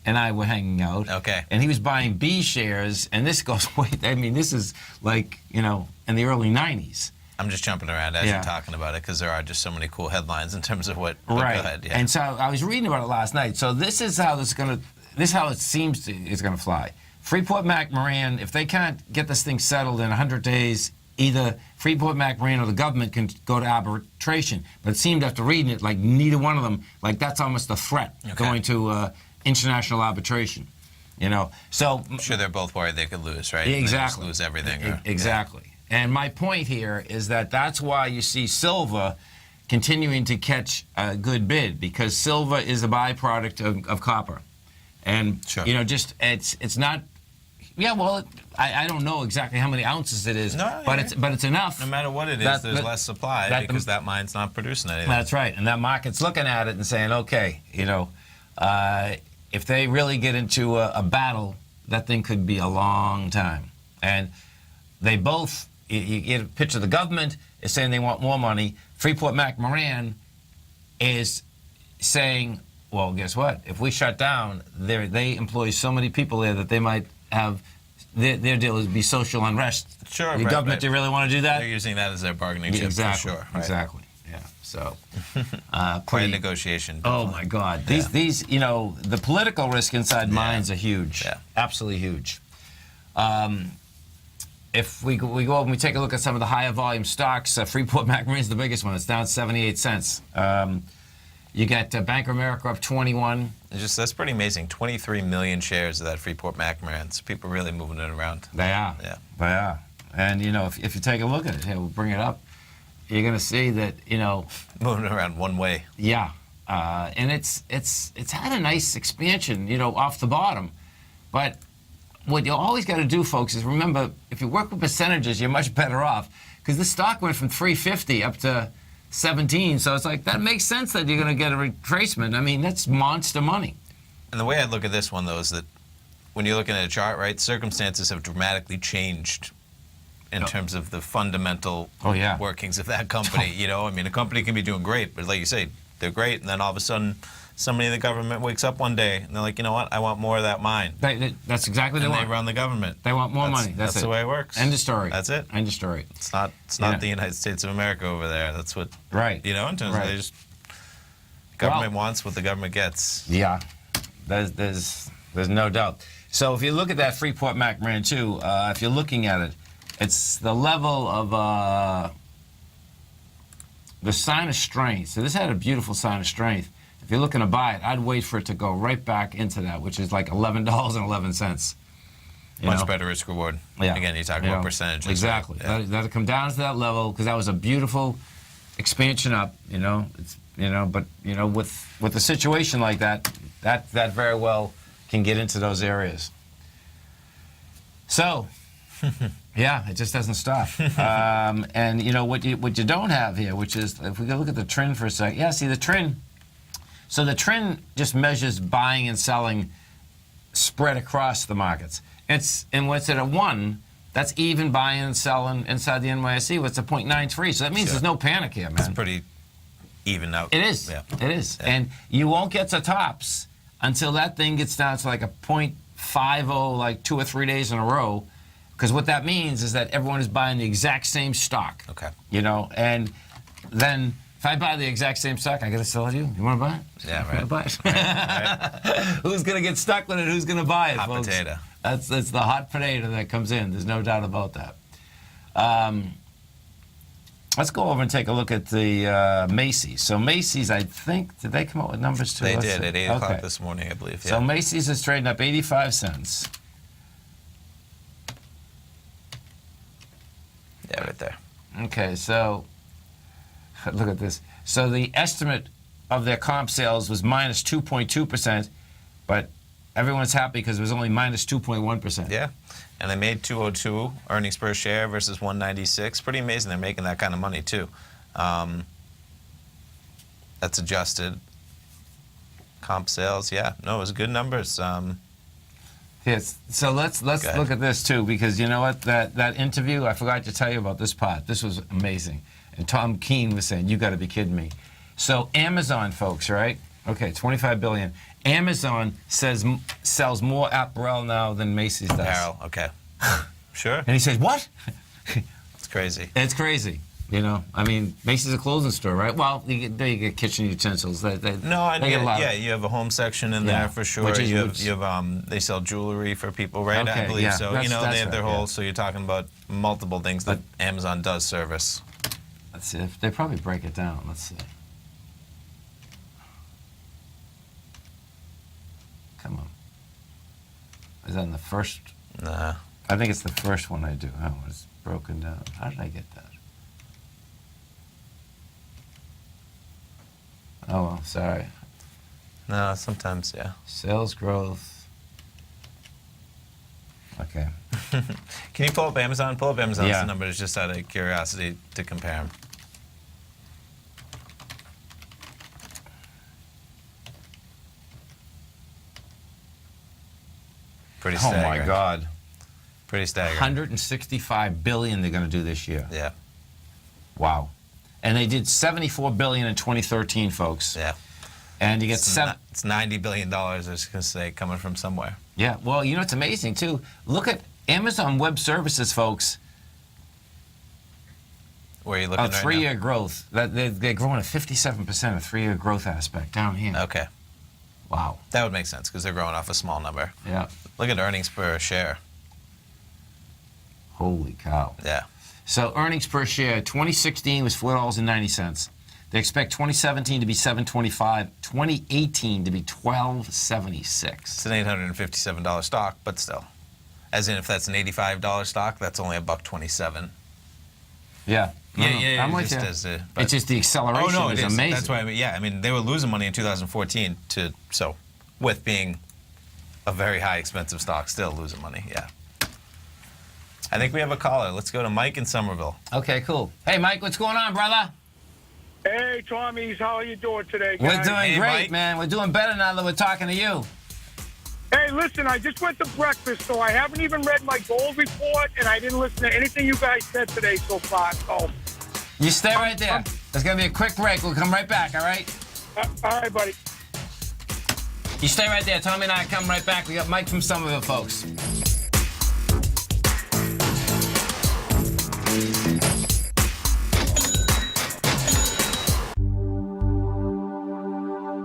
Speaker 2: and I were hanging out.
Speaker 3: Okay.
Speaker 2: And he was buying B shares, and this goes way, I mean, this is like, in the early 90s.
Speaker 3: I'm just jumping around as you're talking about it because there are just so many cool headlines in terms of what.
Speaker 2: Right.
Speaker 3: Go ahead, yeah.
Speaker 2: And so I was reading about it last night. So this is how this is how it seems it's going to fly. Freeport McMoran, if they can't get this thing settled in 100 days, either Freeport McMoran or the government can go to arbitration. But it seemed after reading it, like neither one of them, like that's almost a threat going to international arbitration. So
Speaker 3: I'm sure they're both worried they could lose, right?
Speaker 2: Exactly.
Speaker 3: They just lose everything.
Speaker 2: Exactly. And my point here is that that's why you see silver continuing to catch a good bid, because silver is a byproduct of copper. And, it's not, I don't know exactly how many ounces it is, but it's enough.
Speaker 3: No matter what it is, there's less supply because that mine's not producing anything.
Speaker 2: That's right. And that market's looking at it and saying, okay, if they really get into a battle, that thing could be a long time. And they both, you get a picture of the government is saying they want more money. Freeport McMoran is saying, well, guess what? If we shut down, they employ so many people there that they might have, their deal is be social unrest.
Speaker 3: Sure,
Speaker 2: the government, do you really want to do that?
Speaker 3: They're using that as their bargaining chip,
Speaker 2: exactly,
Speaker 3: for sure. Right.
Speaker 2: Exactly, yeah. So,
Speaker 3: quite a negotiation.
Speaker 2: Oh, my God. These, the political risk inside mines are huge.
Speaker 3: Yeah.
Speaker 2: Absolutely huge. If we go and we take a look at some of the higher volume stocks, Freeport McMoran is the biggest one. It's down 78 cents. You got Bank of America up 21.
Speaker 3: That's pretty amazing. 23 million shares of that Freeport McMoran. So people really moving it around.
Speaker 2: They are.
Speaker 3: Yeah.
Speaker 2: They are. And, if you take a look at it, here, we'll bring it up, you're going to see that,
Speaker 3: moving it around one way.
Speaker 2: Yeah. And it's had a nice expansion, off the bottom. But what you always got to do, folks, is remember, if you work with percentages, you're much better off. Because the stock went from 350 up to 17, so it's like, that makes sense that you're going to get a retracement. I mean, that's monster money.
Speaker 3: And the way I look at this one, though, is that when you're looking at a chart, right, circumstances have dramatically changed in terms of the fundamental workings of that company. I mean, a company can be doing great, but like you say, they're great, and then all of a sudden, somebody in the government wakes up one day and they're like, you know what? I want more of that mine.
Speaker 2: That's exactly what they want.
Speaker 3: And they run the government.
Speaker 2: They want more money.
Speaker 3: That's the way it works.
Speaker 2: End of story.
Speaker 3: That's it.
Speaker 2: End of story.
Speaker 3: It's not the United States of America over there. That's what.
Speaker 2: Right.
Speaker 3: In terms of they just government wants what the government gets.
Speaker 2: Yeah. There's no doubt. So if you look at that Freeport McMoran too, if you're looking at it, it's the level of the sign of strength. So this had a beautiful sign of strength. If you're looking to buy it, I'd wait for it to go right back into that, which is like $11.11.
Speaker 3: Much better risk reward.
Speaker 2: Yeah.
Speaker 3: Again, you talk about percentages.
Speaker 2: Exactly.
Speaker 3: Right? Yeah.
Speaker 2: That'll come down to that level because that was a beautiful expansion up. But with a situation like that very well can get into those areas. So. Yeah, it just doesn't stop. And what you don't have here, which is, if we go look at the trend for a second. Yeah, see the trend. So the trend just measures buying and selling spread across the markets. And what's at a 1, that's even buying and selling inside the NYSE. What's a 0.93? So that means there's no panic here, man.
Speaker 3: It's pretty even out.
Speaker 2: It is.
Speaker 3: Yeah.
Speaker 2: It is.
Speaker 3: Yeah.
Speaker 2: And you won't get to tops until that thing gets down to like a 0.50, like 2 or 3 days in a row. Because what that means is that everyone is buying the exact same stock.
Speaker 3: Okay.
Speaker 2: And then if I buy the exact same stock, I got to sell it to you. You want to buy it?
Speaker 3: Yeah, right.
Speaker 2: Buy it.
Speaker 3: Right.
Speaker 2: Who's going to get stuck with it? Who's going to buy it,
Speaker 3: Hot
Speaker 2: folks?
Speaker 3: potato.
Speaker 2: That's the hot potato that comes in. There's no doubt about that. let's go over and take a look at the Macy's. So Macy's, I think, did they come up with numbers too?
Speaker 3: They
Speaker 2: Let's
Speaker 3: did
Speaker 2: see.
Speaker 3: at 8 o'clock this morning, I believe.
Speaker 2: So
Speaker 3: Yeah.
Speaker 2: Macy's is trading up 85 cents.
Speaker 3: Yeah, right there.
Speaker 2: Okay, so look at this. So the estimate of their comp sales was minus 2.2%, but everyone's happy because it was only minus 2.1%.
Speaker 3: Yeah, and they made 202 earnings per share versus 196. Pretty amazing. They're making that kind of money too. That's adjusted. Comp sales, yeah, no, it was good numbers.
Speaker 2: Yes. So let's look at this too, because you know what, that interview, I forgot to tell you about this part. This was amazing, and Tom Keene was saying, "You got to be kidding me." So Amazon, folks, right? Okay, 25 billion. Amazon sells more apparel now than Macy's does.
Speaker 3: Apparel, okay, sure.
Speaker 2: And he says, "What?"
Speaker 3: It's crazy.
Speaker 2: It's crazy. You know, I mean, Macy's is a clothing store, right? Well, you get kitchen utensils. They get a lot.
Speaker 3: Yeah, you have a home section in there for sure. You have they sell jewelry for people, right?
Speaker 2: Okay,
Speaker 3: I believe
Speaker 2: yeah,
Speaker 3: so.
Speaker 2: that's
Speaker 3: You know, they have their
Speaker 2: right,
Speaker 3: whole.
Speaker 2: yeah.
Speaker 3: So you're talking about multiple things that Amazon does service.
Speaker 2: Let's see. They probably break it down. Let's see. Come on. Is that in the first?
Speaker 3: Nah.
Speaker 2: I think it's the first one I do. Oh, it's broken down. How did I get that? Oh, well, sorry.
Speaker 3: No, sometimes, yeah.
Speaker 2: Sales growth. Okay.
Speaker 3: Can you pull up Amazon? Pull up Amazon's
Speaker 2: Yeah.
Speaker 3: numbers just out of curiosity to compare them. Pretty
Speaker 2: Oh
Speaker 3: staggering.
Speaker 2: my God.
Speaker 3: Pretty staggering.
Speaker 2: 165 billion they're going to do this year.
Speaker 3: Yeah.
Speaker 2: Wow. And they did 74 billion in 2013, folks.
Speaker 3: Yeah.
Speaker 2: And you get
Speaker 3: It's $90 billion, I was going to say, coming from somewhere.
Speaker 2: Yeah. Well, you know, it's amazing too. Look at Amazon Web Services, folks.
Speaker 3: Where are you looking
Speaker 2: A
Speaker 3: right now?
Speaker 2: three-year growth. They're growing at 57%, a three-year growth aspect down here.
Speaker 3: Okay.
Speaker 2: Wow.
Speaker 3: That would make sense because they're growing off a small number.
Speaker 2: Yeah.
Speaker 3: Look at earnings per share.
Speaker 2: Holy cow.
Speaker 3: Yeah.
Speaker 2: So earnings per share, 2016 was $4.90. They expect 2017 to be $7.25, 2018 to be $12.76.
Speaker 3: It's an $857 stock, but still. As in, if that's an $85 stock, that's only $1.27.
Speaker 2: Yeah.
Speaker 3: Yeah.
Speaker 2: I'm with you. It's just the acceleration is amazing.
Speaker 3: That's why. I mean, they were losing money in 2014 with being a very high expensive stock, still losing money. Yeah. I think we have a caller. Let's go to Mike in Somerville.
Speaker 2: Okay, cool. Hey, Mike, what's going on, brother?
Speaker 11: Hey, Tommies, how are you doing today, guys?
Speaker 2: We're doing
Speaker 3: Hey,
Speaker 2: great,
Speaker 3: Mike.
Speaker 2: man. We're doing better now that we're talking to you.
Speaker 11: Hey, listen, I just went to breakfast, so I haven't even read my gold report, and I didn't listen to anything you guys said today so far. So,
Speaker 2: You stay right there. There's going to be a quick break. We'll come right back, all right?
Speaker 11: all right, buddy.
Speaker 2: You stay right there. Tommy and I come right back. We got Mike from Somerville, folks.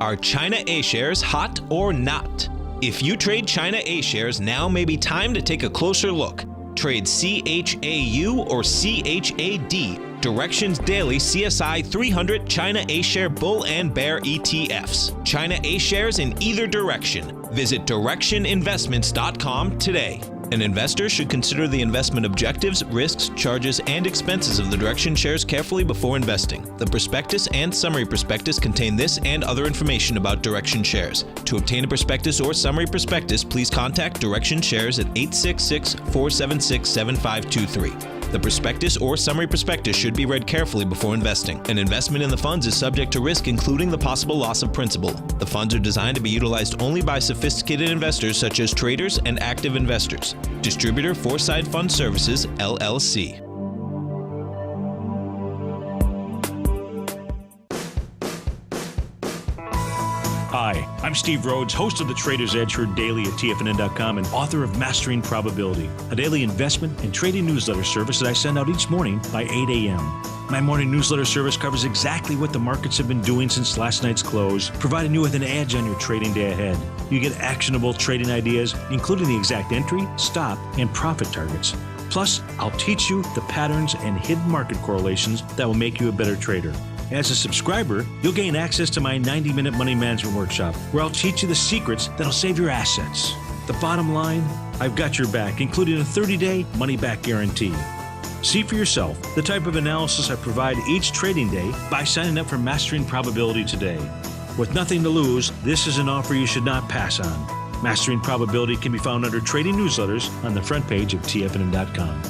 Speaker 4: Are China A-shares hot or not? If you trade China A-shares, now may be time to take a closer look. Trade CHAU or CHAD, Directions Daily CSI 300 China A-share Bull and Bear ETFs. China A-shares in either direction. Visit directioninvestments.com today. An investor should consider the investment objectives, risks, charges, and expenses of the Direction shares carefully before investing. The prospectus and summary prospectus contain this and other information about Direction shares. To obtain a prospectus or summary prospectus, please contact Direction shares at 866-476-7523. The prospectus or summary prospectus should be read carefully before investing. An investment in the funds is subject to risk, including the possible loss of principal. The funds are designed to be utilized only by sophisticated investors such as traders and active investors. Distributor Foreside Fund Services, LLC.
Speaker 12: Hi, I'm Steve Rhodes, host of the Trader's Edge, heard daily at TFNN.com and author of Mastering Probability, a daily investment and trading newsletter service that I send out each morning by 8 a.m. My morning newsletter service covers exactly what the markets have been doing since last night's close, providing you with an edge on your trading day ahead. You get actionable trading ideas, including the exact entry, stop, and profit targets. Plus, I'll teach you the patterns and hidden market correlations that will make you a better trader. As a subscriber, you'll gain access to my 90-minute money management workshop, where I'll teach you the secrets that'll save your assets. The bottom line, I've got your back, including a 30-day money-back guarantee. See for yourself the type of analysis I provide each trading day by signing up for Mastering Probability today. With nothing to lose, this is an offer you should not pass on. Mastering Probability can be found under Trading Newsletters on the front page of TFNN.com.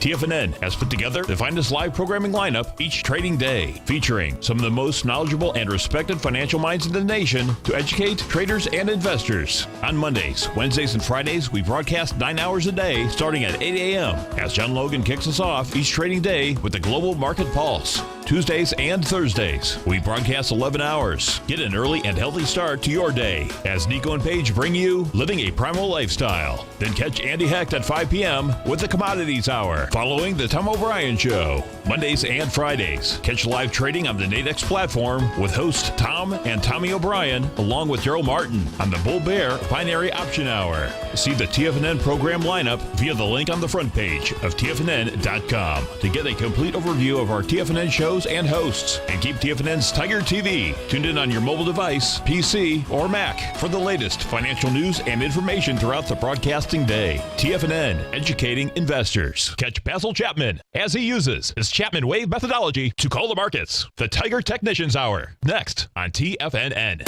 Speaker 1: TFNN has put together the finest live programming lineup each trading day, featuring some of the most knowledgeable and respected financial minds in the nation to educate traders and investors. On Mondays, Wednesdays, and Fridays, we broadcast 9 hours a day starting at 8 a.m. as John Logan kicks us off each trading day with the Global Market Pulse. Tuesdays and Thursdays, we broadcast 11 hours. Get an early and healthy start to your day as Nico and Paige bring you Living a Primal Lifestyle. Then catch Andy Hecht at 5 p.m. with the Commodities Hour, following the Tom O'Brien Show. Mondays and Fridays, catch live trading on the Nadex platform with host Tom and Tommy O'Brien, along with Daryl Martin on the Bull Bear Binary Option Hour. See the TFNN program lineup via the link on the front page of TFNN.com to get a complete overview of our TFNN shows and hosts, and keep TFNN's Tiger TV tuned in on your mobile device, PC, or Mac for the latest financial news and information throughout the broadcasting day. TFNN, educating investors. Catch Basil Chapman as he uses his Chapman Wave methodology to call the markets. The Tiger Technicians Hour, next on TFNN.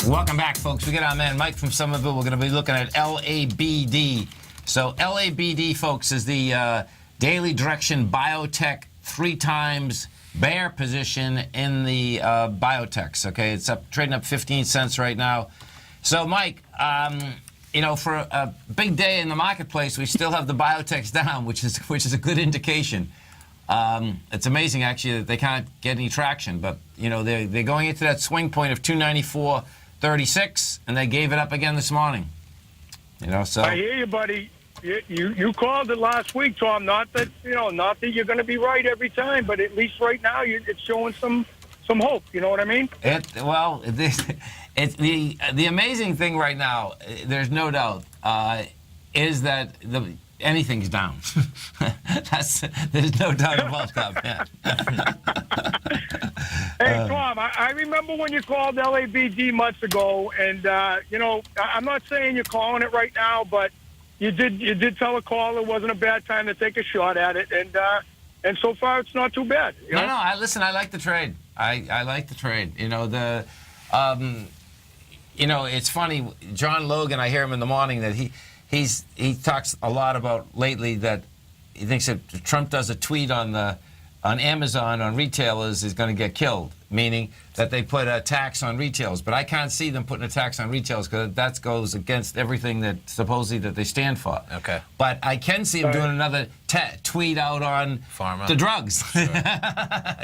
Speaker 2: Welcome back, folks. We got our man Mike from Somerville. We're going to be looking at LABD. So LABD, folks, is the daily direction biotech 3 times bear position in the biotechs. Okay, it's up, trading up 15 cents right now. So, Mike, you know, for a big day in the marketplace, we still have the biotechs down, which is a good indication. It's amazing, actually, that they can't get any traction. But you know, they're going into that swing point of 294.36, and they gave it up again this morning. You know, so
Speaker 11: I hear you, buddy. You called it last week, Tom. Not that you're going to be right every time, but at least right now it's showing some hope. You know what I mean?
Speaker 2: The amazing thing right now, there's no doubt, is that anything's down. There's no doubt about that, man.
Speaker 11: Hey, Tom, I remember when you called LABD months ago, and you know, I'm not saying you're calling it right now, but you did tell a caller it wasn't a bad time to take a shot at it, and so far it's not too bad. You know?
Speaker 2: No, listen, I like the trade. I like the trade. You know, you know, it's funny, John Logan, I hear him in the morning that he talks a lot about lately that he thinks that if Trump does a tweet on Amazon on retailers is going to get killed, meaning that they put a tax on retailers. But I can't see them putting a tax on retailers because that goes against everything that supposedly that they stand for.
Speaker 3: Okay.
Speaker 2: But I can see them doing another tweet out on
Speaker 3: Pharma.
Speaker 2: The drugs. Sure.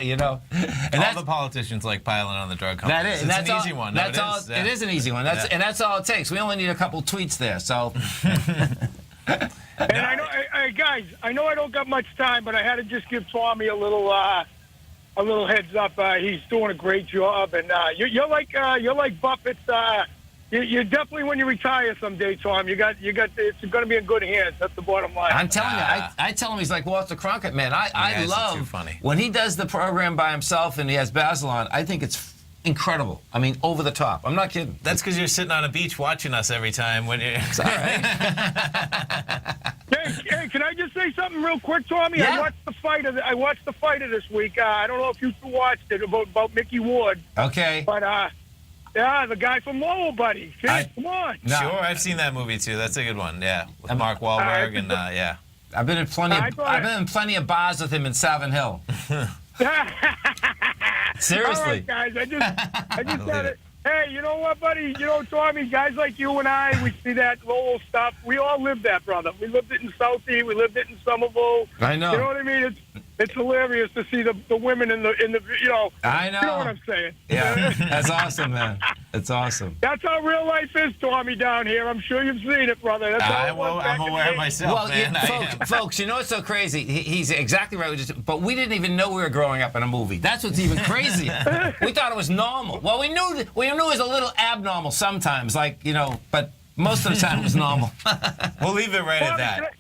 Speaker 2: You know, and
Speaker 3: all the politicians like piling on the drug companies.
Speaker 2: That's
Speaker 3: an easy one.
Speaker 2: That's all. It is an easy one. And that's all it takes. We only need a couple tweets there. So.
Speaker 11: And I know, guys, I know I don't got much time, but I had to just give Tommy a little heads up. He's doing a great job, and you're like Buffett. You're definitely, when you retire someday, Tom, you got it's going to be in good hands. That's the bottom line.
Speaker 2: I'm telling you, I tell him he's like Walter Cronkite, man. I love
Speaker 3: funny.
Speaker 2: When he does the program by himself and he has Basil on. I think it's incredible. I mean, over the top. I'm not kidding.
Speaker 3: That's because you're sitting on a beach watching us every time when you're.
Speaker 2: It's all right.
Speaker 11: Hey, can I just say something real quick, Tommy?
Speaker 2: Yeah.
Speaker 11: I watched the fight of this week. I don't know if you two watched it about Mickey Ward.
Speaker 2: Okay.
Speaker 11: But yeah, the guy from Lowell, buddy. Come on.
Speaker 2: No.
Speaker 3: Sure, I've seen that movie too. That's a good one. Yeah, with Mark Wahlberg and yeah.
Speaker 2: I've been in plenty of bars with him in Savin Hill. Seriously.
Speaker 11: All right, guys. I just said it. Hey, you know what, buddy? You know, Tommy, guys like you and I, we see that Lowell stuff. We all lived that, brother. We lived it in Southie. We lived it in Somerville.
Speaker 2: I know.
Speaker 11: You know what I mean? it's hilarious to see the women in the
Speaker 2: I know.
Speaker 11: You know what I'm saying?
Speaker 2: Yeah, that's awesome, man. That's awesome.
Speaker 11: That's how real life is, Tommy, down here. I'm sure you've seen it, brother. That's how it was back
Speaker 3: I'm
Speaker 11: in the
Speaker 3: aware
Speaker 11: day.
Speaker 3: myself,
Speaker 2: Well,
Speaker 3: man.
Speaker 2: folks, you know what's so crazy? He's exactly right. But we didn't even know we were growing up in a movie. That's what's even crazier. We thought it was normal. Well, we knew it was a little abnormal sometimes, but most of the time it was normal.
Speaker 3: We'll leave it right at
Speaker 11: Tommy,
Speaker 3: that.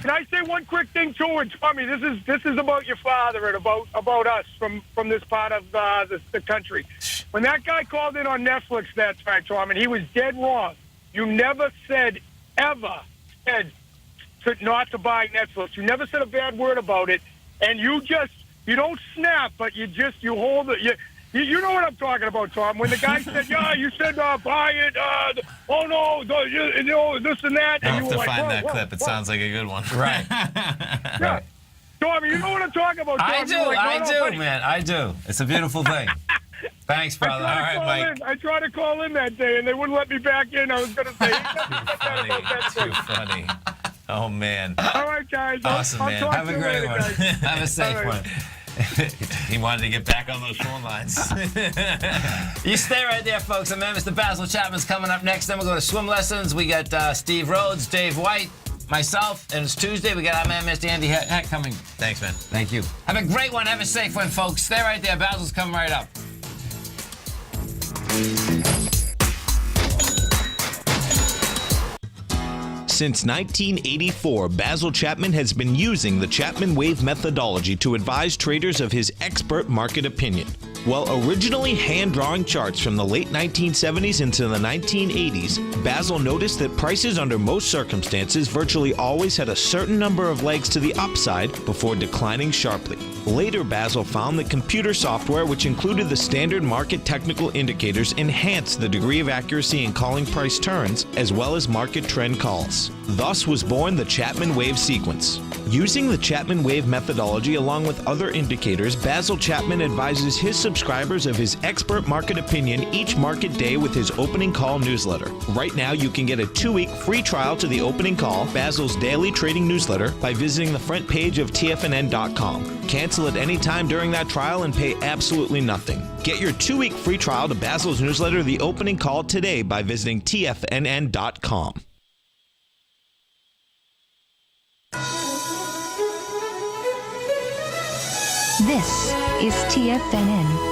Speaker 11: Can I say one quick thing too? And Tommy, this is about your father and about us from this part of the country. When that guy called in on Netflix that time, Tommy, and he was dead wrong. You never said not to buy Netflix. You never said a bad word about it, and you don't snap, but you hold it. You know what I'm talking about, Tom. When the guy said, "Yeah, you said buy it," oh no, this and that.
Speaker 3: I'll
Speaker 11: And
Speaker 3: have
Speaker 11: you
Speaker 3: to
Speaker 11: were like,
Speaker 3: find that
Speaker 11: whoa,
Speaker 3: clip. It sounds like a good one.
Speaker 2: Right.
Speaker 11: Yeah. Tom, you know what I'm talking about, Tom.
Speaker 2: I do,
Speaker 11: You were like, no, buddy.
Speaker 2: man. I do. It's a beautoo thing. Thanks, brother. All right, Mike.
Speaker 11: I tried to call in that day, and they wouldn't let me back in. I was going to say,
Speaker 3: Too funny. Oh, man.
Speaker 11: All right, guys.
Speaker 3: Awesome,
Speaker 11: I'll
Speaker 3: man.
Speaker 11: talk
Speaker 2: Have
Speaker 11: to
Speaker 2: a
Speaker 11: you
Speaker 2: great
Speaker 11: later,
Speaker 2: one.
Speaker 11: guys.
Speaker 2: Have a safe
Speaker 11: All right.
Speaker 2: one.
Speaker 3: He wanted to get back on those phone lines.
Speaker 2: You stay right there, folks. And man, Mr. Basil Chapman's coming up next. Then we'll go to swim lessons. We got Steve Rhodes, Dave White, myself, and it's Tuesday. We got our man, Mr. Andy Heck coming.
Speaker 3: Thanks, man.
Speaker 2: Thank you. Have a great one. Have a safe one, folks. Stay right there. Basil's coming right up.
Speaker 4: Since 1984, Basil Chapman has been using the Chapman Wave methodology to advise traders of his expert market opinion. While originally hand-drawing charts from the late 1970s into the 1980s, Basil noticed that prices under most circumstances virtually always had a certain number of legs to the upside before declining sharply. Later, Basil found that computer software, which included the standard market technical indicators, enhanced the degree of accuracy in calling price turns, as well as market trend calls. Thus was born the Chapman Wave sequence. Using the Chapman Wave methodology along with other indicators, Basil Chapman advises his subscribers of his expert market opinion each market day with his opening call newsletter. Right now, you can get a 2-week free trial to the opening call, Basil's daily trading newsletter, by visiting the front page of TFNN.com. Cancel at any time during that trial and pay absolutely nothing. Get your 2-week free trial to Basil's newsletter, The Opening Call, today by visiting TFNN.com.
Speaker 13: This is TFNN.